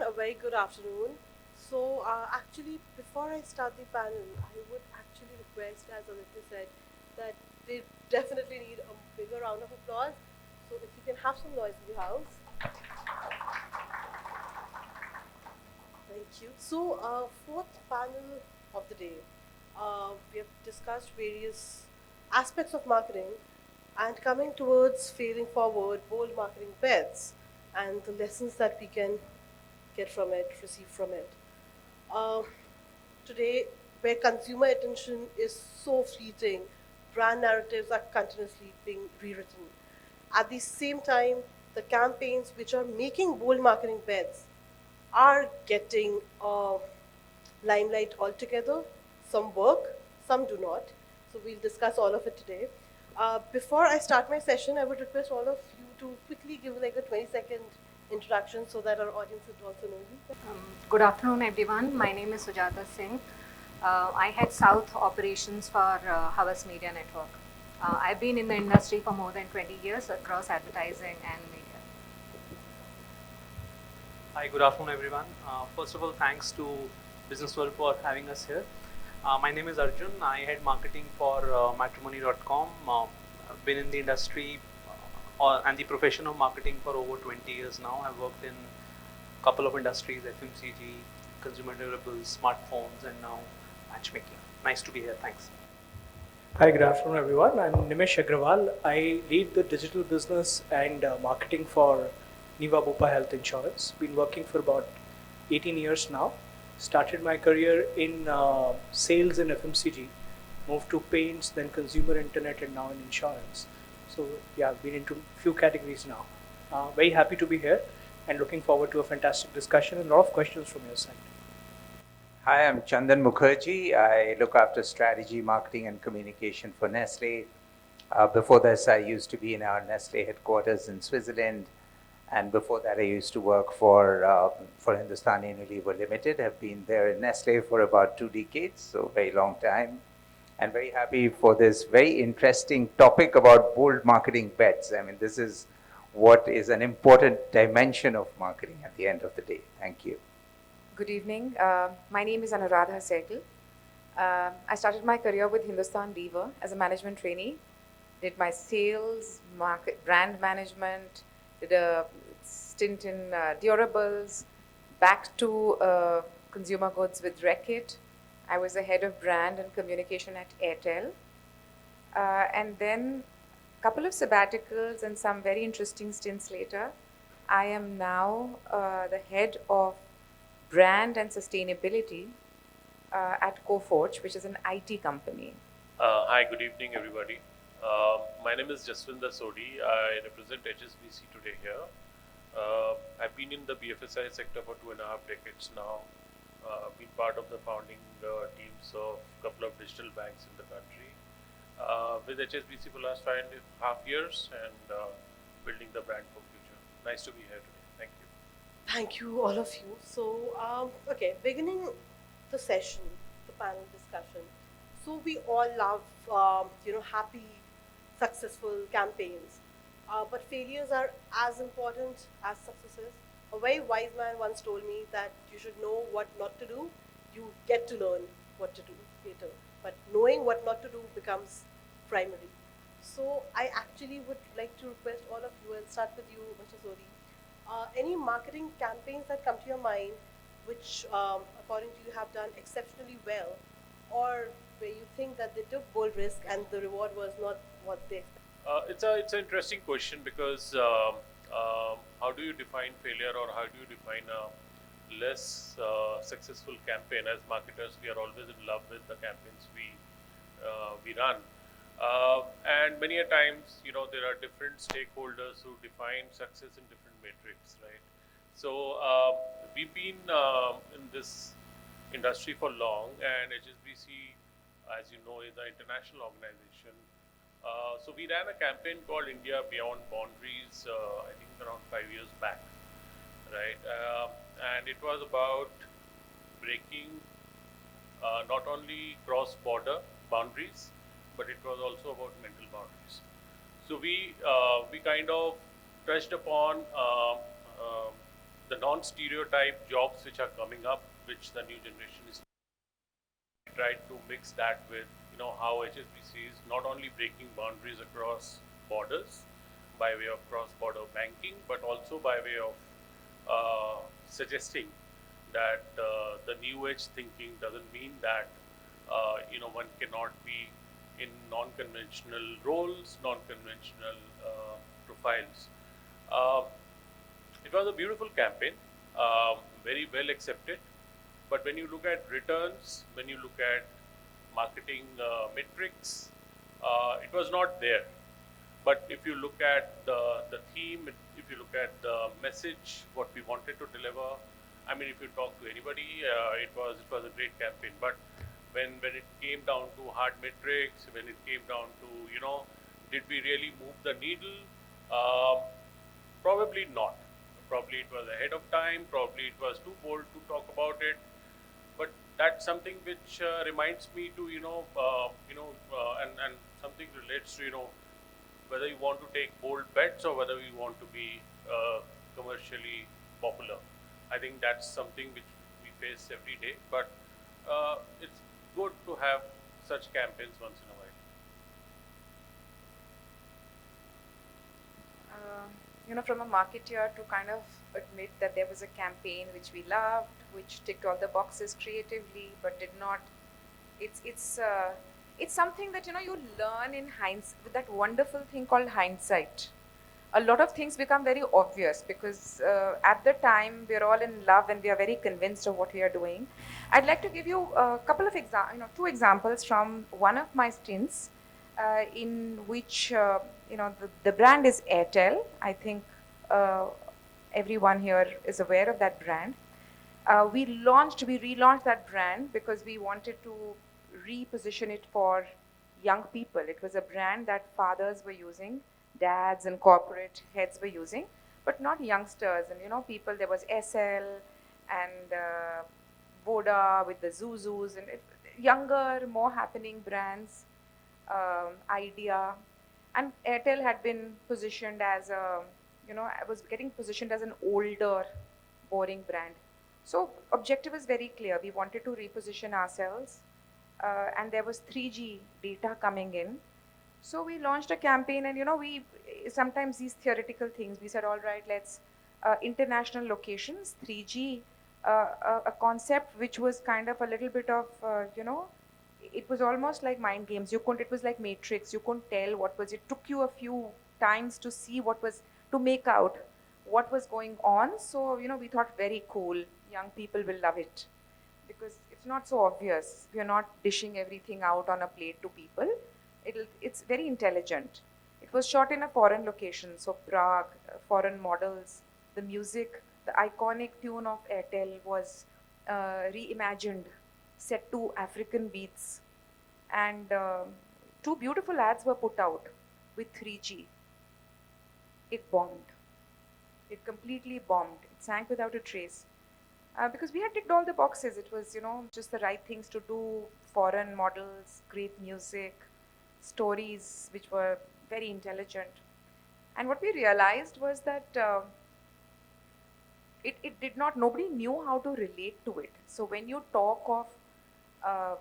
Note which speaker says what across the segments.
Speaker 1: everyone, a very good afternoon. So, actually, before I start the panel, I would actually request, as Aditya said, that they definitely need a bigger round of applause. So, if you can have some noise in the house. Thank you. So, fourth panel of the day. We have discussed various aspects of marketing and coming towards failing forward, bold marketing bets, and the lessons that we can get from it, receive from it. Um, Today, where consumer attention is so fleeting, brand narratives are continuously being rewritten. At the same time, the campaigns which are making bold marketing bets are getting limelight altogether. Some work, some do not. So we'll discuss all of it today. Before I start my session, I would request all of you to quickly give like a 20-second introduction so that our audience would also know you.
Speaker 2: Good afternoon, everyone. My name is Sujata Singh. I head South operations for Havas Media Network. I've been in the industry for more than 20 years across advertising and media.
Speaker 3: Hi, good afternoon, everyone. First of all, thanks to Business World for having us here. My name is Arjun. I head marketing for matrimony.com. I've been in the industry and the profession of marketing for over 20 years now. I've worked in a couple of industries, FMCG, consumer durables, smartphones, and now matchmaking. Nice to be here. Thanks.
Speaker 4: Hi, good afternoon, everyone. I'm Nimish Agrawal. I lead the digital business and marketing for Niva Bupa Health Insurance. Been working for about 18 years now. Started my career in sales in FMCG, moved to paints, then consumer internet, and now in insurance. So yeah, I've been into a few categories now. Very happy to be here and looking forward to a fantastic discussion and a lot of questions from your side.
Speaker 5: Hi, I'm Chandan Mukherji. I look after strategy, marketing, and communication for Nestlé. Before this, I used to be in our Nestlé headquarters in Switzerland, and before that, I used to work for Hindustan Unilever Limited. I've been there in Nestlé for about 2 decades, so very long time, and very happy for this very interesting topic about bold marketing bets. I mean, this is what is an important dimension of marketing at the end of the day. Thank you.
Speaker 6: Good evening. My name is Anuradha Sehgal. I started my career with Hindustan Lever as a management trainee. Did my sales, brand management, did a stint in durables, back to consumer goods with Reckitt. I was the head of brand and communication at Airtel. And then a couple of sabbaticals and some very interesting stints later, I am now the head of brand and sustainability at Coforge, which is an IT company.
Speaker 7: Hi, good evening, everybody. My name is Jaswinder Sodhi. I represent HSBC today here. I've been in the BFSI sector for 2.5 decades now. Been part of the founding teams of a couple of digital banks in the country. With HSBC for the last 5.5 years and building the brand for future. Nice to be here today. Thank you.
Speaker 1: Thank you, all of you. So, okay, beginning the session, the panel discussion. So we all love, happy, successful campaigns, but failures are as important as successes. A very wise man once told me that you should know what not to do. You get to learn what to do later, but knowing what not to do becomes primary. So I actually would like to request all of you, and start with you, Mr. Sodhi. Any marketing campaigns that come to your mind which, according to you, have done exceptionally well, or where you think that they took bold risk and the reward was not what they expected?
Speaker 7: It's an interesting question because how do you define failure, or how do you define a less successful campaign? As marketers, we are always in love with the campaigns we run. And many a times, there are different stakeholders who define success in different metrics, right? So we've been in this industry for long, and HSBC, as you know, is an international organization. So we ran a campaign called India Beyond Boundaries, I think around 5 years back, right? And it was about breaking not only cross-border boundaries, but it was also about mental boundaries. So we kind of touched upon the non-stereotype jobs which are coming up, which the new generation is tried to mix that with how HSBC is not only breaking boundaries across borders by way of cross-border banking, but also by way of suggesting that the new age thinking doesn't mean that one cannot be in non-conventional roles, non-conventional profiles. Uh, it was a beautiful campaign, very well accepted. But when you look at returns, when you look at marketing metrics, it was not there. But if you look at the theme, if you look at the message, what we wanted to deliver, I mean, if you talk to anybody, it was a great campaign. But when it came down to hard metrics, when it came down to did we really move the needle? Probably not. Probably it was ahead of time. Probably it was too bold to talk about it. But that's something which reminds me to and something relates to whether you want to take bold bets or whether you want to be commercially popular. I think that's something which we face every day. But it's good to have such campaigns once in a while.
Speaker 6: From a marketer to kind of admit that there was a campaign which we loved, which ticked all the boxes creatively, but did not. It's something that you learn in hindsight, with that wonderful thing called hindsight. A lot of things become very obvious because at the time we're all in love and we are very convinced of what we are doing. I'd like to give you a couple of two examples from one of my stints in which the brand is Airtel. I think everyone here is aware of that brand. We relaunched that brand because we wanted to reposition it for young people. It was a brand that fathers were using, dads and corporate heads were using, but not youngsters. And people, there was SL and Voda with the Zuzus and younger, more happening brands, Idea. And Airtel had been positioned as was getting positioned as an older, boring brand. So objective is very clear. We wanted to reposition ourselves, and there was 3G data coming in. So we launched a campaign, and we sometimes these theoretical things. We said, all right, let's international locations, 3G, a concept which was kind of a little bit of it was almost like mind games. It was like Matrix. You couldn't tell what was. It took you a few times to see to make out what was going on. So we thought very cool. Young people will love it because it's not so obvious. We are not dishing everything out on a plate to people. It's very intelligent. It was shot in a foreign location, so Prague, foreign models. The music, the iconic tune of Airtel was reimagined, set to African beats, and two beautiful ads were put out with 3G. It bombed. It completely bombed. It sank without a trace. Because we had ticked all the boxes. It was, just the right things to do, foreign models, great music, stories which were very intelligent. And what we realized was that it did not, nobody knew how to relate to it. So when you talk of,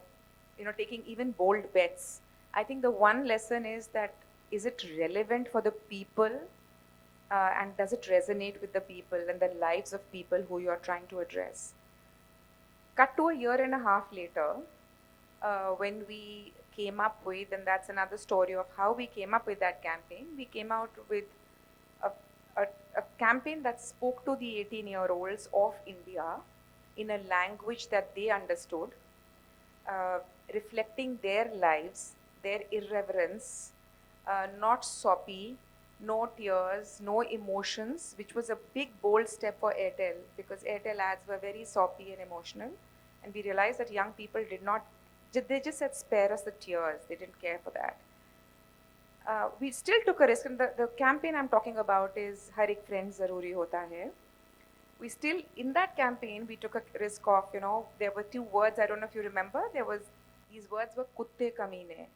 Speaker 6: taking even bold bets, I think the one lesson is that, is it relevant for the people? And does it resonate with the people and the lives of people who you are trying to address? Cut to a year and a half later, when we came up with, and that's another story of how we came up with that campaign, we came out with a campaign that spoke to the 18-year-olds of India in a language that they understood, reflecting their lives, their irreverence, not soppy, no tears, no emotions, which was a big, bold step for Airtel because Airtel ads were very soppy and emotional. And we realized that young people they just said, spare us the tears. They didn't care for that. We still took a risk, and the campaign I'm talking about is Har Ek Friend Zaruri Hota Hai. We still, in that campaign, we took a risk of, there were two words, I don't know if you remember, these words were Kutte Kamine.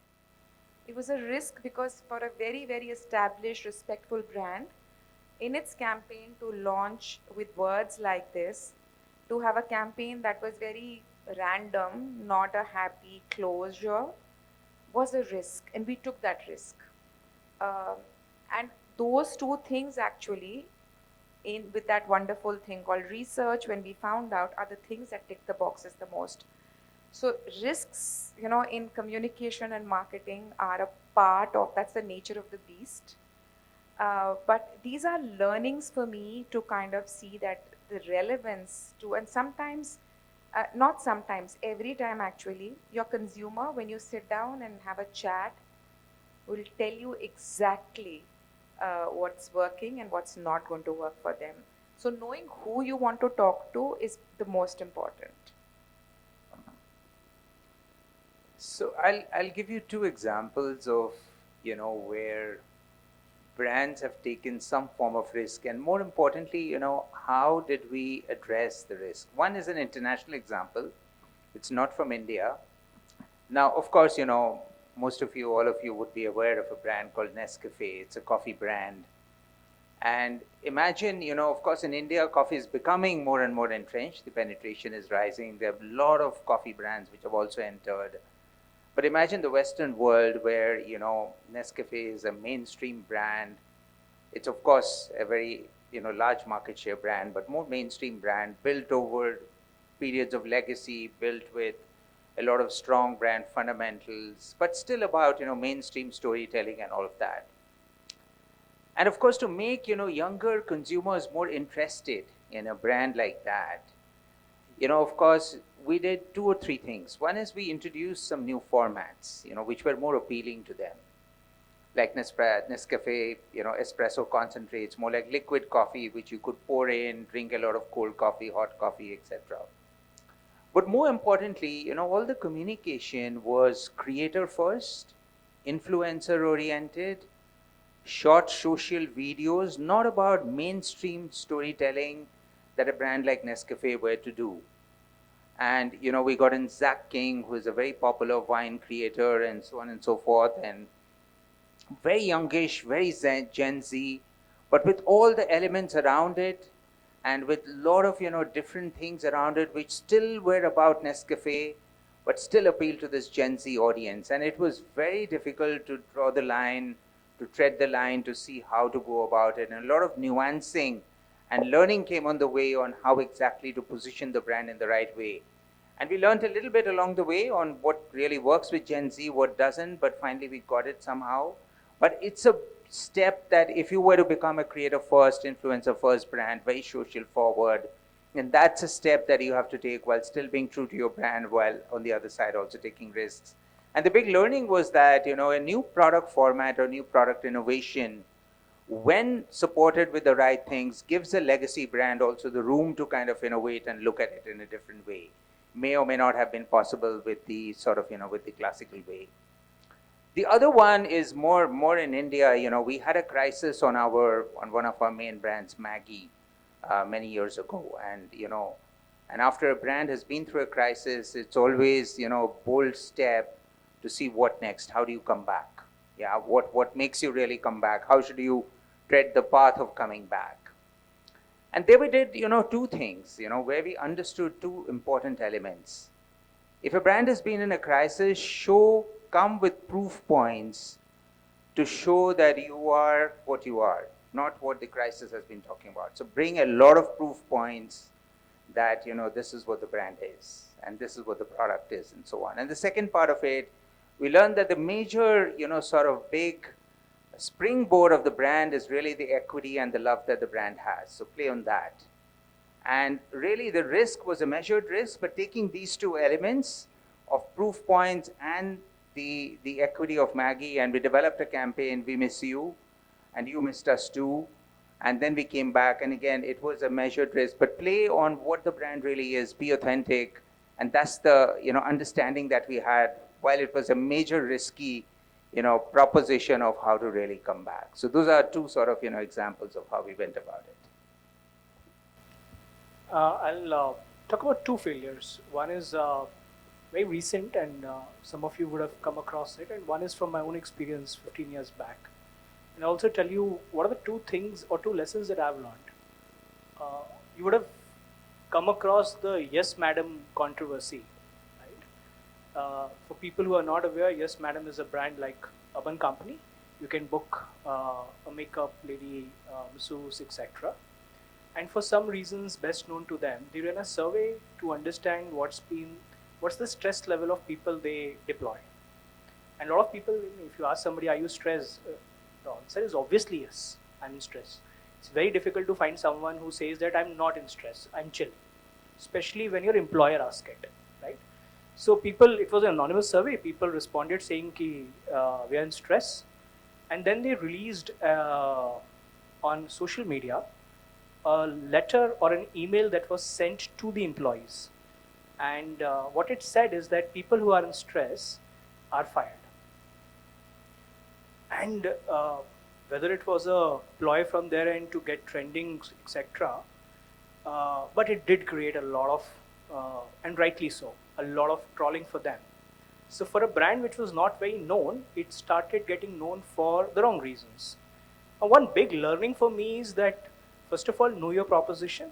Speaker 6: It was a risk because for a very, very established, respectful brand, in its campaign to launch with words like this, to have a campaign that was very random, not a happy closure, was a risk, and we took that risk. Um, and those two things actually, in with that wonderful thing called research, when we found out, are the things that tick the boxes the most. So risks, in communication and marketing are a part of, that's the nature of the beast. But these are learnings for me to kind of see that the relevance to, and sometimes, not sometimes, every time actually, your consumer, when you sit down and have a chat, will tell you exactly what's working and what's not going to work for them. So knowing who you want to talk to is the most important.
Speaker 5: So I'll give you two examples of where brands have taken some form of risk, and more importantly, how did we address the risk? One is an international example. It's not from India. Now, of course, most of you, all of you would be aware of a brand called Nescafe. It's a coffee brand. And imagine, of course, in India, coffee is becoming more and more entrenched. The penetration is rising. There are a lot of coffee brands which have also entered. But imagine the Western world where, Nescafe is a mainstream brand. It's, of course, a very, large market share brand, but more mainstream brand, built over periods of legacy, built with a lot of strong brand fundamentals, but still about, mainstream storytelling and all of that. And of course, to make, younger consumers more interested in a brand like that, of course, we did two or three things. One is we introduced some new formats, which were more appealing to them, like Nescafe, espresso concentrates, more like liquid coffee, which you could pour in, drink a lot of cold coffee, hot coffee, etc. But more importantly, all the communication was creator first, influencer oriented, short social videos, not about mainstream storytelling that a brand like Nescafe were to do. And we got in Zach King, who is a very popular wine creator, and so on and so forth, and very youngish, very Gen Z, but with all the elements around it, and with a lot of different things around it, which still were about Nescafe, but still appeal to this Gen Z audience. And it was very difficult to draw the line, to tread the line, to see how to go about it, and a lot of nuancing and learning came on the way on how exactly to position the brand in the right way. And we learned a little bit along the way on what really works with Gen Z, what doesn't, but finally we got it somehow. But it's a step that if you were to become a creator first, influencer first brand, very social forward, and that's a step that you have to take while still being true to your brand, while on the other side also taking risks. And the big learning was that, a new product format or new product innovation, when supported with the right things, gives a legacy brand also the room to kind of innovate and look at it in a different way. May or may not have been possible with the sort of, with the classical way. The other one is more in India. We had a crisis on one of our main brands, Maggi, many years ago, and after a brand has been through a crisis, it's always bold step to see what next. How do you come back? Yeah, what makes you really come back? How should you tread the path of coming back? And there we did two things. Where we understood two important elements. If a brand has been in a crisis, come with proof points to show that you are what you are, not what the crisis has been talking about. So bring a lot of proof points that this is what the brand is, and this is what the product is, and so on. And the second part of it, we learned that the major sort of big springboard of the brand is really the equity and the love that the brand has. So play on that. And really the risk was a measured risk, but taking these two elements of proof points and the equity of Maggi, and we developed a campaign, We Miss You, and You Missed Us Too. And then we came back, and again, it was a measured risk, but play on what the brand really is, be authentic. And that's the understanding that we had, while it was a major risky proposition of how to really come back. So those are two sort of examples of how we went about it.
Speaker 4: I'll talk about two failures. One is very recent, and some of you would have come across it, and one is from my own experience 15 years back. and also tell you what are the two things or two lessons that I've learned. You would have come across the Yes Madam controversy, right? For people who are not aware, Yes Madam is a brand like Urban Company. You can book a makeup lady, masseuse, etc. And for some reasons best known to them, they ran a survey to understand what's the stress level of people they deploy. And a lot of people, if you ask somebody, are you stressed? The answer is obviously yes, I'm in stress. It's very difficult to find someone who says that I'm not in stress, I'm chill, especially when your employer asks it, right? So people, it was an anonymous survey, people responded saying ki, we are in stress. And then they released on social media a letter or an email that was sent to the employees. And what it said is that people who are in stress are fired. And whether it was a ploy from their end to get trending, etc., but it did create a lot of, and rightly so, a lot of trolling for them. So for a brand which was not very known, it started getting known for the wrong reasons. One big learning for me is that, first of all, know your proposition,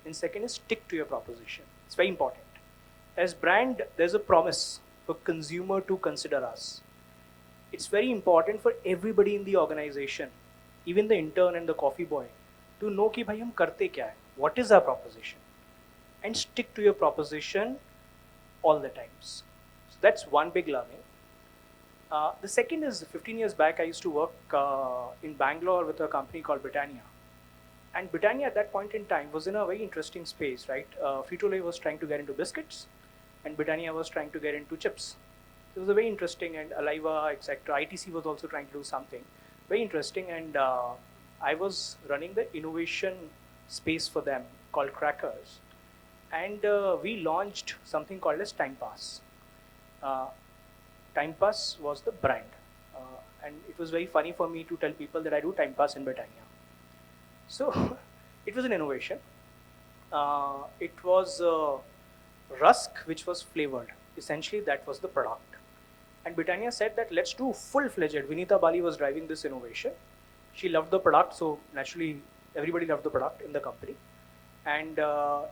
Speaker 4: and second is stick to your proposition. It's very important. As brand, there's a promise for consumer to consider us. It's very important for everybody in the organization, even the intern and the coffee boy, to know कि भाई हम करते क्या है, what is our proposition, and stick to your proposition all the times. So that's one big learning. The second is 15 years back, I used to work in Bangalore with a company called Britannia. And Britannia at that point in time was in a very interesting space, right? Frito-Lay was trying to get into biscuits, and Britannia was trying to get into chips. So it was a very interesting, and Aliva, etc. ITC was also trying to do something very interesting, and I was running the innovation space for them called Crackers, and we launched something called as Time Pass. Time Pass was the brand, and it was very funny for me to tell people that I do Time Pass in Britannia. So it was an innovation. It was rusk which was flavored. Essentially, that was the product. And Britannia said that let's do full-fledged. Vinita Bali was driving this innovation. She loved the product, so naturally everybody loved the product in the company. And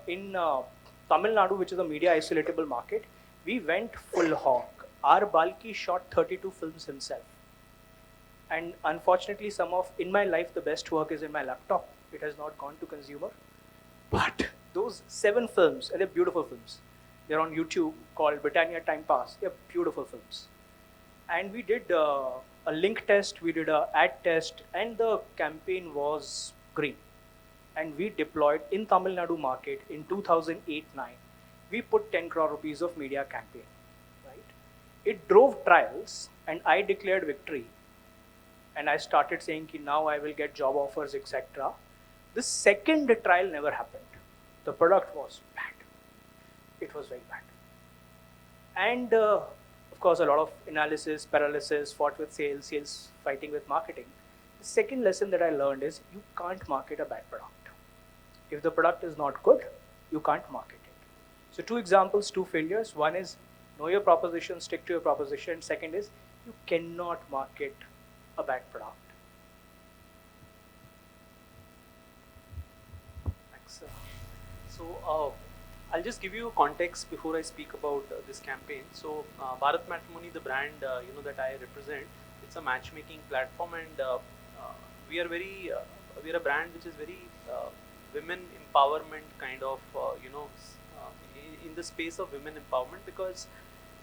Speaker 4: in Tamil Nadu, which is a media isolatable market, we went full hog. R. Balki shot 32 films himself. And unfortunately, in my life, the best work is in my laptop. It has not gone to consumer. But those 7 films, and they're beautiful films. They're on YouTube called Britannia Time Pass. They're beautiful films. And we did a link test, we did an ad test, and the campaign was green. And we deployed in Tamil Nadu market in 2008-9. We put 10 crore rupees of media campaign. Right? It drove trials, and I declared victory. And I started saying ki now I will get job offers, etc. The second trial never happened. The product was bad. It was very bad. And of course, a lot of analysis, paralysis, fought with sales fighting with marketing. The second lesson that I learned is you can't market a bad product. If the product is not good, you can't market it. So 2 examples, 2 failures. One is know your proposition, stick to your proposition. Second is you cannot market a bad product.
Speaker 3: Thanks. So I'll just give you a context before I speak about this campaign. So Bharat Matrimony, the brand that I represent, it's a matchmaking platform, and we are a brand which is very women empowerment kind of in the space of women empowerment, because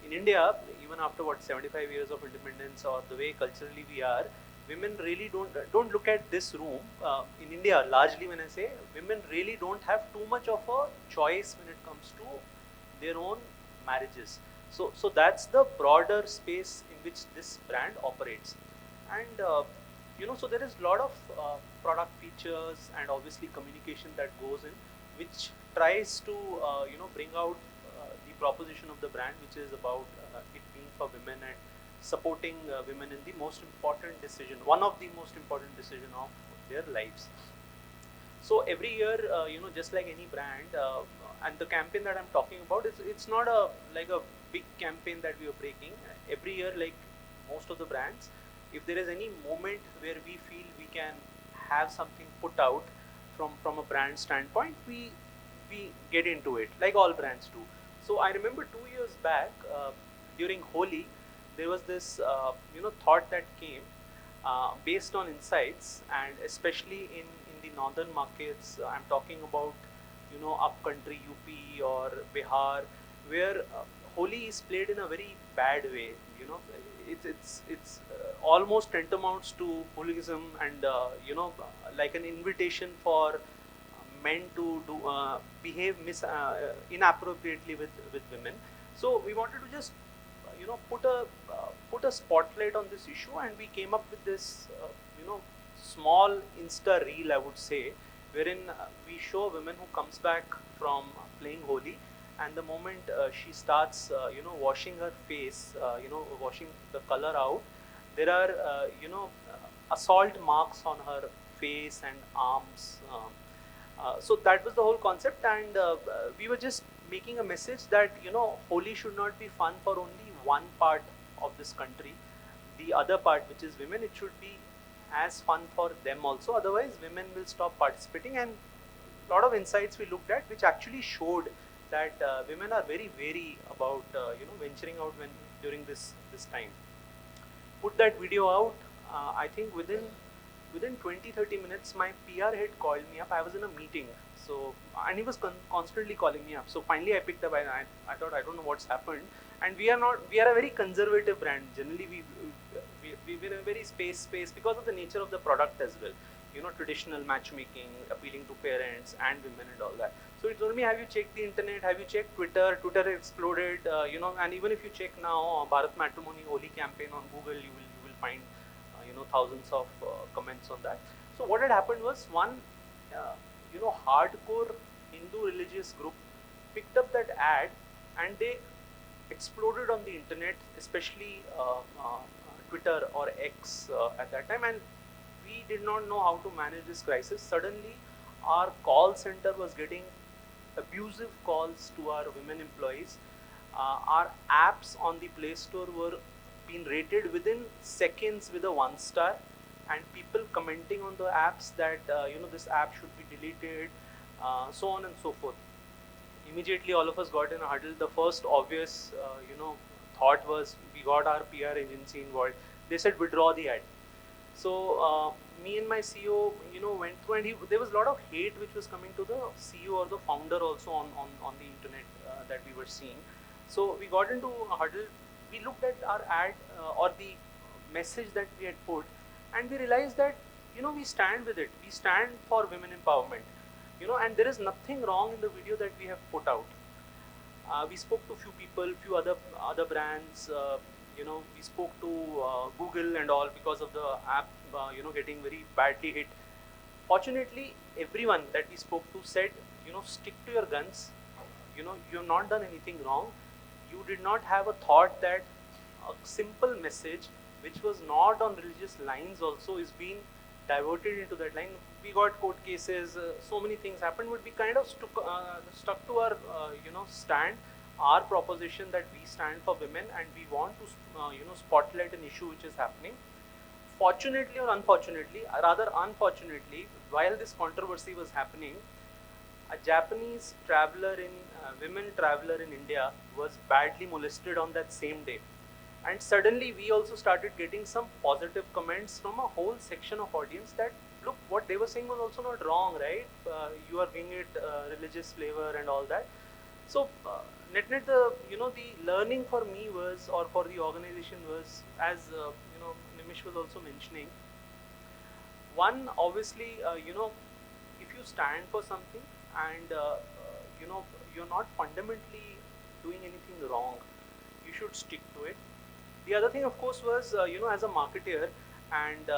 Speaker 3: in India, even after 75 years of independence, or the way culturally we are, women really don't look at this room. In India, largely when I say, women really don't have too much of a choice when it comes to their own marriages. So that's the broader space in which this brand operates. And so there is a lot of product features and obviously communication that goes in, which tries to bring out the proposition of the brand, which is about it being for women and supporting women in the most important decision, one of the most important decision of their lives. So every year, just like any brand, and the campaign that I'm talking about, it's not like a big campaign that we are breaking. Every year, like most of the brands, if there is any moment where we feel we can have something put out from a brand standpoint, we get into it, like all brands do. So I remember 2 years back, during Holi, there was this thought that came based on insights, and especially in the northern markets. I'm talking about upcountry UP or Bihar, where Holi is played in a very bad way. It's almost tantamounts to hooliganism, and like an invitation for men to behave inappropriately with women. So we wanted to just put a spotlight on this issue, and we came up with this small Insta reel, I would say, wherein we show a woman who comes back from playing Holi, and the moment she starts washing her face, washing the color out, there are assault marks on her face and arms. So that was the whole concept, and we were just making a message that Holi should not be fun for only one part of this country. The other part, which is women, it should be as fun for them also. Otherwise, women will stop participating. And a lot of insights we looked at, which actually showed that women are very wary about venturing out during this time. Put that video out. I think within 20-30 minutes, my PR head called me up. I was in a meeting, and he was constantly calling me up. So finally, I picked up. I thought, I don't know what's happened. And we are a very conservative brand. Generally, we've been a very space because of the nature of the product as well. Traditional matchmaking, appealing to parents and women and all that. So he told me, have you checked the internet? Have you checked Twitter? Twitter exploded. And even if you check now Bharat Matrimony Holi campaign on Google, you will find thousands of comments on that. So what had happened was, one hardcore Hindu religious group picked up that ad, and they exploded on the internet, especially Twitter or X at that time, and we did not know how to manage this crisis. Suddenly, our call center was getting abusive calls to our women employees. Our apps on the Play Store were being rated within seconds with a 1-star, and people commenting on the apps that this app should be deleted, so on and so forth. Immediately, all of us got in a huddle. The first obvious thought was, we got our PR agency involved. They said, withdraw the ad. So me and my CEO went through, and there was a lot of hate which was coming to the CEO or the founder also on the internet that we were seeing. So we got into a huddle. We looked at our ad or the message that we had put, and we realized that we stand with it. We stand for women empowerment. And there is nothing wrong in the video that we have put out. We spoke to few people, few other brands. We spoke to Google and all, because of the app getting very badly hit. Fortunately, everyone that we spoke to said, stick to your guns. You have not done anything wrong. You did not have a thought that a simple message, which was not on religious lines, also is being diverted into that line. We got court cases, so many things happened, but we kind of stuck to our stand, our proposition that we stand for women, and we want to spotlight an issue which is happening. Fortunately or unfortunately, rather unfortunately, while this controversy was happening, a Japanese women traveler in India was badly molested on that same day. And suddenly we also started getting some positive comments from a whole section of audience that, look, what they were saying was also not wrong, right? You are giving it religious flavor and all that. So net the learning for me was, or for the organization was, as Nimish was also mentioning, one, obviously, if you stand for something and you're not fundamentally doing anything wrong, you should stick to it. The other thing, of course, was as a marketer and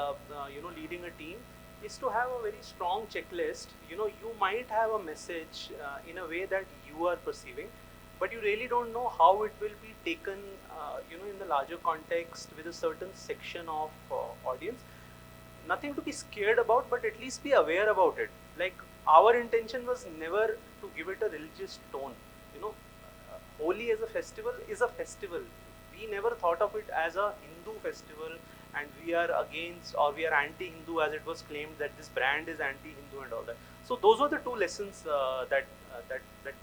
Speaker 3: leading a team, is to have a very strong checklist. You might have a message in a way that you are perceiving, but you really don't know how it will be taken in the larger context with a certain section of audience. Nothing to be scared about, but at least be aware about it. Like, our intention was never to give it a religious tone. Holi as a festival is a festival. We never thought of it as a Hindu festival, and we are against or we are anti-Hindu, as it was claimed that this brand is anti-Hindu and all that. So those were the two lessons that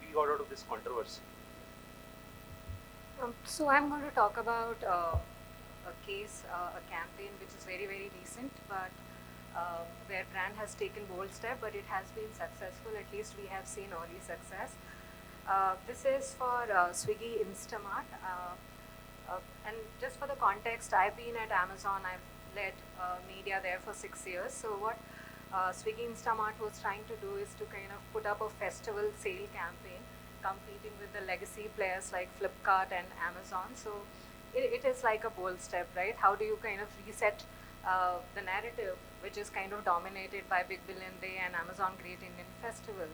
Speaker 3: we got out of this controversy.
Speaker 2: So I'm going to talk about a case, a campaign which is very, very recent, but where brand has taken bold step, but it has been successful. At least we have seen early success. This is for Swiggy Instamart. And just for the context, I've been at Amazon. I've led media there for 6 years. So what Swiggy Instamart was trying to do is to kind of put up a festival sale campaign, competing with the legacy players like Flipkart and Amazon. So it is like a bold step, right? How do you kind of reset the narrative, which is kind of dominated by Big Billion Day and Amazon Great Indian Festival?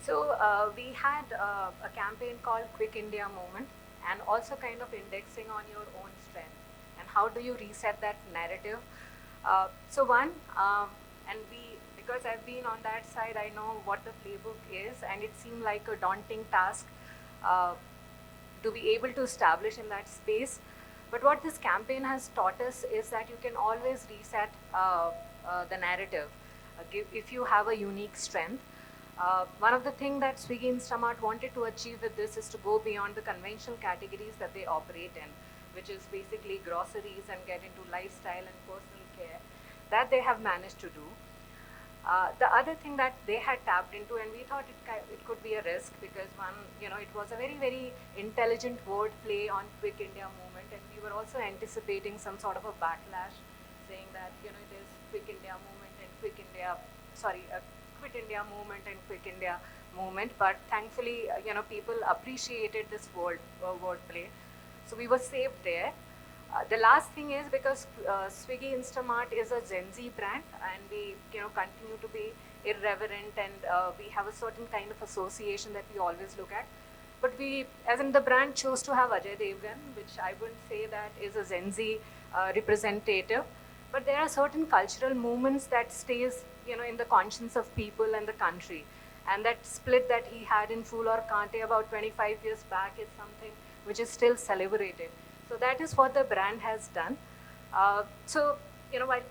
Speaker 2: So we had a campaign called Quick India Movement, and also kind of indexing on your own strength. And how do you reset that narrative? So one, and because I've been on that side, I know what the playbook is, and it seemed like a daunting task to be able to establish in that space. But what this campaign has taught us is that you can always reset the narrative if you have a unique strength. One of the things that Swiggy Instamart wanted to achieve with this is to go beyond the conventional categories that they operate in, which is basically groceries, and get into lifestyle and personal care. That they have managed to do. The other thing that they had tapped into, and we thought it could be a risk, because one, it was a very, very intelligent word play on Quick India Movement, and we were also anticipating some sort of a backlash, saying that it is Quick India Movement and Quick India Movement and Quick India Movement. But thankfully, people appreciated this word play, so we were saved there. The last thing is, because Swiggy Instamart is a Gen Z brand, and we continue to be irreverent, and we have a certain kind of association that we always look at. But we, as in the brand, chose to have Ajay Devgan, which I wouldn't say that is a Gen Z representative. But there are certain cultural movements that stays in the conscience of people and the country. And that split that he had in Fool or Kante about 25 years back is something which is still celebrated. So that is what the brand has done. So, while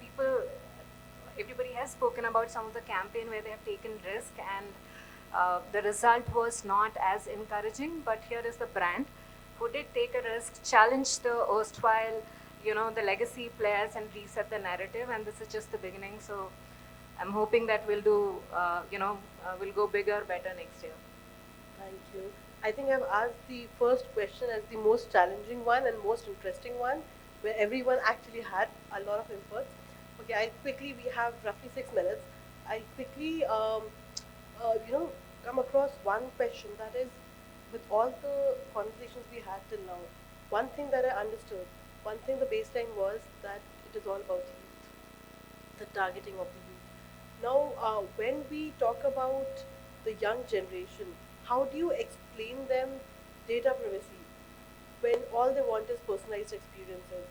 Speaker 2: everybody has spoken about some of the campaign where they have taken risk, and the result was not as encouraging, but here is the brand who did take a risk, challenge the erstwhile, the legacy players, and reset the narrative. And this is just the beginning. So I'm hoping that we'll do, we'll go bigger, better next year.
Speaker 1: Thank you. I think I've asked the first question as the most challenging one and most interesting one, where everyone actually had a lot of input. Okay, we have roughly 6 minutes. I quickly, come across one question, that is, with all the conversations we had till now, one thing that I understood, one thing the baseline was that it is all about youth, the targeting of the youth. Now, when we talk about the young generation, how do you explain them data privacy when all they want is personalized experiences?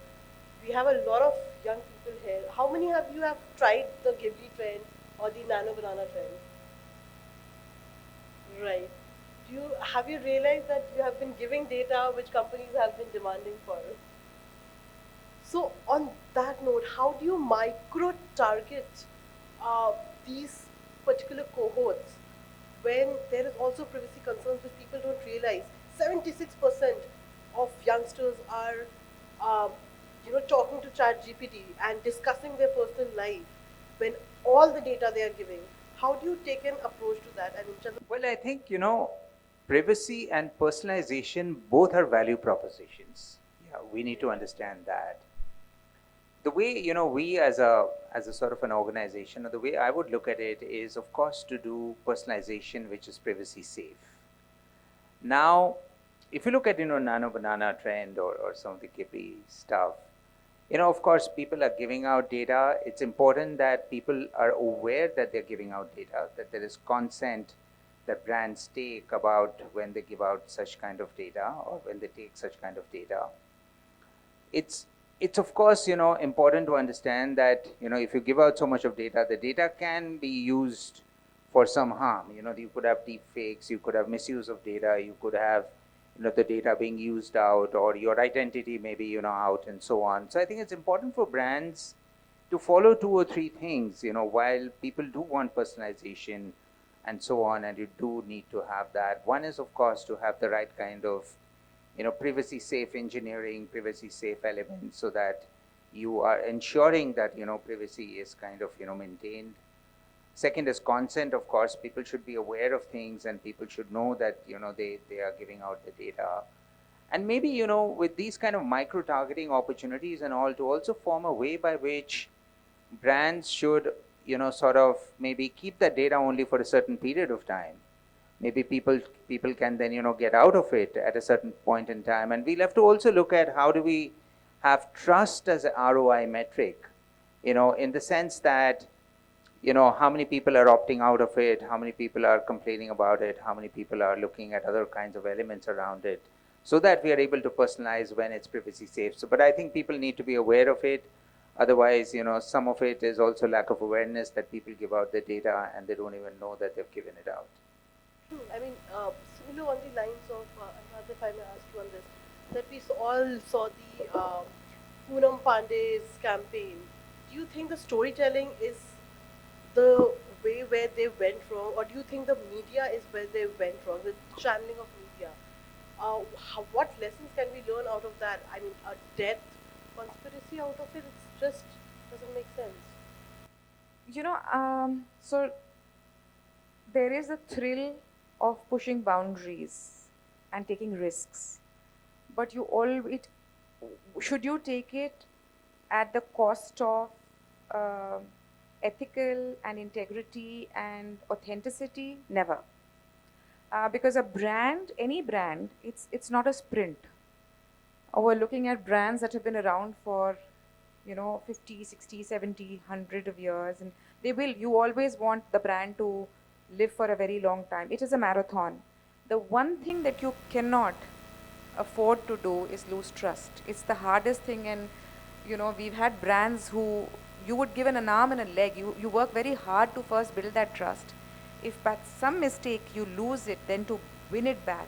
Speaker 1: We have a lot of young people here. How many of you have tried the Ghibli trend or the Nano Banana trend? Right. Have you realized that you have been giving data which companies have been demanding for? So on that note, how do you micro-target these particular cohorts when there is also privacy concerns which people don't realize? 76% of youngsters are, talking to ChatGPT and discussing their personal life when all the data they are giving. How do you take an approach to that?
Speaker 5: Well, I think, privacy and personalization both are value propositions. Yeah, we need to understand that. The way, we as a sort of an organization, or the way I would look at it is, of course, to do personalization which is privacy safe. Now, if you look at, Nano Banana trend or some of the Ghibli stuff, of course, people are giving out data. It's important that people are aware that they're giving out data, that there is consent that brands take about when they give out such kind of data or when they take such kind of data. It's of course, important to understand that, if you give out so much of data, the data can be used for some harm. You could have deep fakes, you could have misuse of data, you could have, the data being used out, or your identity maybe, out, and so on. So I think it's important for brands to follow two or three things, while people do want personalization and so on, and you do need to have that. One is, of course, to have the right kind of, privacy safe engineering, privacy safe elements, so that you are ensuring that, privacy is kind of, maintained. Second is consent, of course. People should be aware of things, and people should know that, they are giving out the data. And maybe, with these kind of micro targeting opportunities and all, to also form a way by which brands should, sort of maybe keep that data only for a certain period of time. Maybe people can then, get out of it at a certain point in time. And we'll have to also look at how do we have trust as a ROI metric, in the sense that, how many people are opting out of it, how many people are complaining about it, how many people are looking at other kinds of elements around it, so that we are able to personalize when it's privacy safe. So, but I think people need to be aware of it. Otherwise, some of it is also lack of awareness, that people give out the data and they don't even know that they've given it out.
Speaker 1: True. I mean, similar on the lines of, Anuradha, if I may ask you on this, that we all saw the Poonam Pandey's campaign. Do you think the storytelling is the way where they went wrong, or do you think the media is where they went wrong, the channeling of media? What lessons can we learn out of that? I mean, a death conspiracy out of it, it's just doesn't make sense.
Speaker 6: So there is a thrill of pushing boundaries and taking risks, but should you take it at the cost of ethical and integrity and authenticity? Never. Because any brand, it's not a sprint. We're looking at brands that have been around for 50, 60, 70, 100 of years, and you always want the brand to live for a very long time. It is a marathon. The one thing that you cannot afford to do is lose trust. It's the hardest thing, and we've had brands who you would give an arm and a leg. You work very hard to first build that trust. If by some mistake you lose it, then to win it back.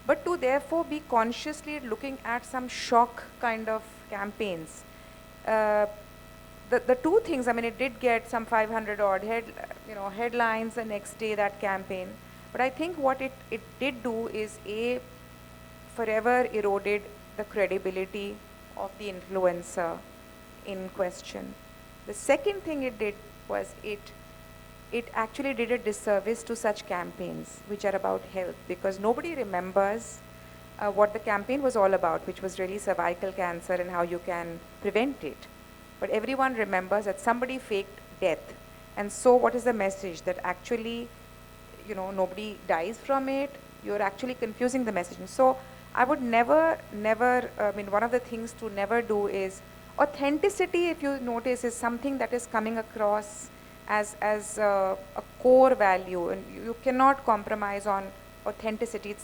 Speaker 6: But to therefore be consciously looking at some shock kind of campaigns. The two things, I mean, it did get some 500 odd headlines the next day, that campaign. But I think what it did do is forever eroded the credibility of the influencer in question. The second thing it did was it actually did a disservice to such campaigns which are about health, because nobody remembers what the campaign was all about, which was really cervical cancer and how you can prevent it. But everyone remembers that somebody faked death. And so what is the message? That actually, nobody dies from it. You're actually confusing the message. And so I would never, one of the things to never do is authenticity, if you notice, is something that is coming across as a core value, and you cannot compromise on authenticity.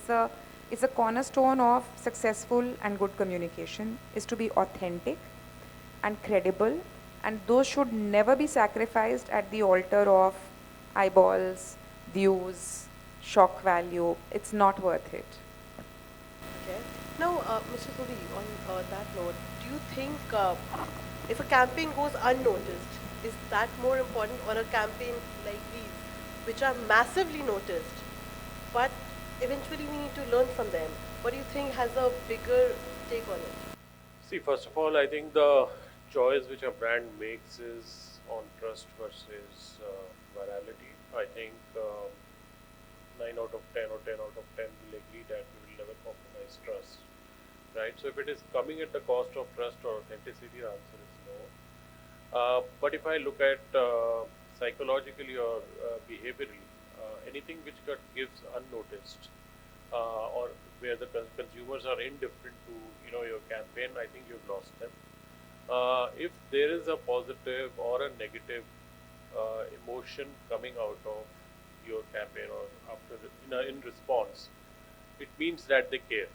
Speaker 6: It's a cornerstone of successful and good communication, is to be authentic and credible, and those should never be sacrificed at the altar of eyeballs, views, shock value. It's not worth it.
Speaker 1: Okay. Now, Mr. Sodhi, on that note, do you think if a campaign goes unnoticed, is that more important, or a campaign like these, which are massively noticed, but eventually we need to learn from them? What do you think has a bigger take on it?
Speaker 7: See, first of all, I think the choice which a brand makes is on trust versus virality. I think 9 out of 10 or 10 out of 10 will agree that we will never compromise trust, right? So if it is coming at the cost of trust or authenticity, the answer is no. But if I look at psychologically or behaviorally, anything which gives unnoticed or where the consumers are indifferent to your campaign, I think you've lost them. If there is a positive or a negative emotion coming out of your campaign or after in response, it means that they care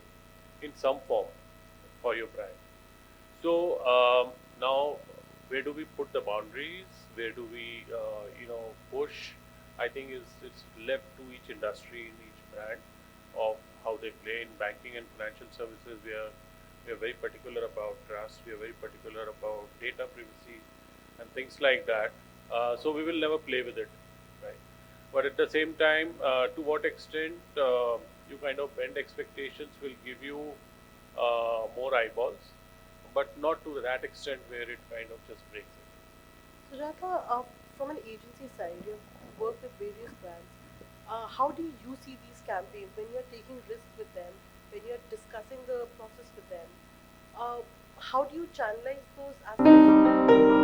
Speaker 7: in some form for your brand. So now, where do we put the boundaries? Where do we push? I think it's left to each industry, in each brand, of how they play in banking and financial services. We are very particular about trust. We are very particular about data privacy and things like that. So we will never play with it, right? But at the same time, to what extent you kind of bend expectations will give you more eyeballs, but not to that extent where it kind of just breaks it.
Speaker 1: Sujata, from an agency side, you've worked with various brands. How do you see these campaigns when you're taking risks with them, when you're discussing the process with them? Uh, how do you channelize those aspects?